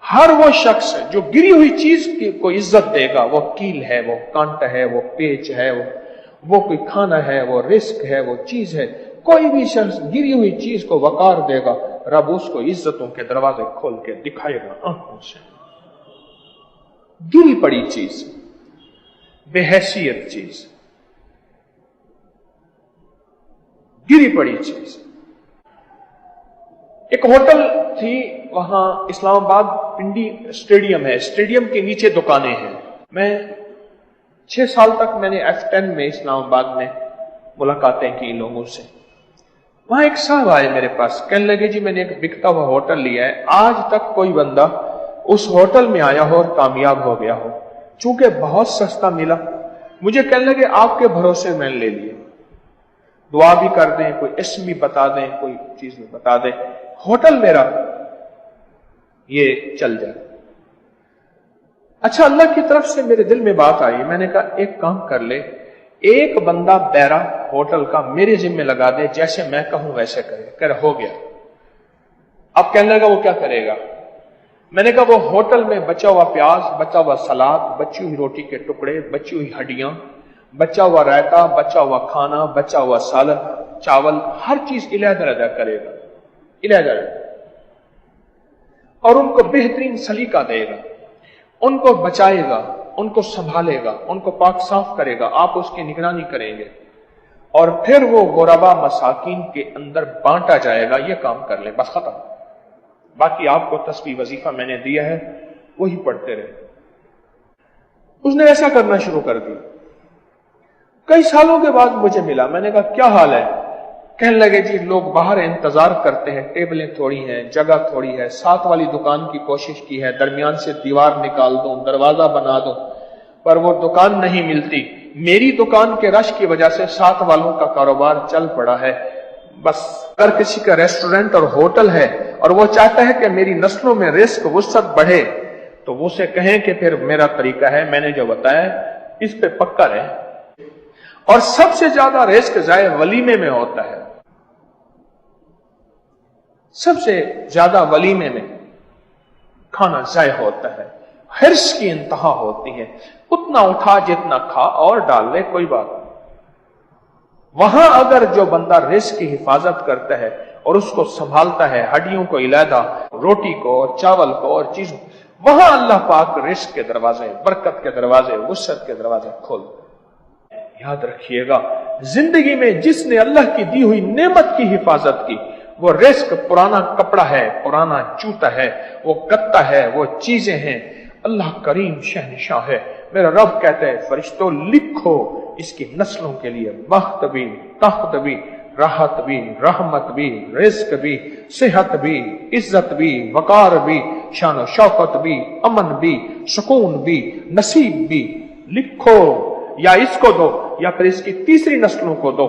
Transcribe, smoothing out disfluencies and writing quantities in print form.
हर वो शख्स जो गिरी हुई चीज को इज्जत देगा, वो कील है, वो कांटा है, वो पेच है, वो कोई खाना है, वो रिस्क है, वो चीज है, कोई भी शख्स गिरी हुई चीज को वकार देगा, रब उसको इज्जतों के दरवाजे खोल के दिखाएगा आंखों से। गिरी पड़ी चीज, बेहैसियत चीज, गिरी पड़ी चीज। एक होटल थी वहां इस्लामाबाद, पिंडी स्टेडियम है, स्टेडियम के नीचे दुकानें हैं। मैं 6 साल तक मैंने F10 में इस्लामाबाद में मुलाकातें की लोगों से। वहां एक साहब आए मेरे पास, कहने लगे जी मैंने एक बिकता हुआ होटल लिया है, आज तक कोई बंदा उस होटल में आया हो और कामयाब हो गया हो, चूंकि बहुत सस्ता मिला। मुझे कहने लगे आपके भरोसे मैंने ले लिया, दुआ भी कर दें, कोई इसम भी बता दें, कोई चीज भी बता दें, होटल मेरा ये चल जाए। अच्छा, अल्लाह की तरफ से मेरे दिल में बात आई, मैंने कहा एक काम कर ले, एक बंदा बैरा होटल का मेरे जिम्मे लगा दे, जैसे मैं कहूं वैसे करे। कर हो गया। अब कहने लगा वो क्या करेगा? मैंने कहा वो होटल में बचा हुआ प्याज, बचा हुआ सलाद, बची हुई रोटी के टुकड़े, बची हुई हड्डियां, बचा हुआ रायता, बचा हुआ खाना, बचा हुआ सालन, चावल, हर चीज इलादा करेगा, इलादा, और उनको बेहतरीन सलीका देगा, उनको बचाएगा, उनको संभालेगा, उनको पाक साफ करेगा, आप उसकी निगरानी करेंगे, और फिर वो गुरबा मसाकीन के अंदर बांटा जाएगा। ये काम कर ले, बस खत्म। बाकी आपको तस्बीह वजीफा मैंने दिया है, वही पढ़ते रहे। उसने ऐसा करना शुरू कर दिया। कई सालों के बाद मुझे मिला, मैंने कहा क्या हाल है? कहने लगे जी लोग बाहर इंतजार करते हैं, टेबलें थोड़ी हैं, जगह थोड़ी है, साथ वाली दुकान की कोशिश की है, दरमियान से दीवार निकाल दूं, दरवाजा बना दूं, पर वो दुकान नहीं मिलती। मेरी दुकान के रश की वजह से साथ वालों का कारोबार चल पड़ा है। बस अगर किसी का रेस्टोरेंट और होटल है और वो चाहता है कि मेरी नस्लों में रिस्क वुसअत बढ़े, तो वो उसे कहें कि फिर मेरा तरीका है, मैंने जो बताया इस पे पक्का रहे। और सबसे ज्यादा रिस्क जाए वलीमे में होता है, सबसे ज्यादा वलीमे में खाना जाय होता है, हिर्स की इंतहा होती है, उतना उठा जितना खा और डाल ले, कोई बात नहीं। वहां अगर जो बंदा रिस्क की हिफाजत करता है और उसको संभालता है, हड्डियों को इलादा, रोटी को और चावल को और चीज, वहां अल्लाह पाक रिस्क के दरवाजे, बरकत के दरवाजे, वुसअत के दरवाजे खोल। याद रखिएगा, जिंदगी में जिसने अल्लाह की दी हुई नेमत की हिफाजत की, वो रिस्क पुराना कपड़ा है, पुराना जूता है, वो गत्ता है, वो चीजें हैं। अल्लाह करीम शहनशाह है। मेरा रब कहता है फरिश्तों लिखो इसकी नस्लों के लिए बख्त भी, तख्त भी, राहत भी, रहमत भी, रिस्क भी, सेहत भी, इज्जत भी, वकार भी, शान शौकत भी, अमन भी, सुकून भी, नसीब भी। लिखो, या इसको दो या फिर इसकी तीसरी नस्लों को दो।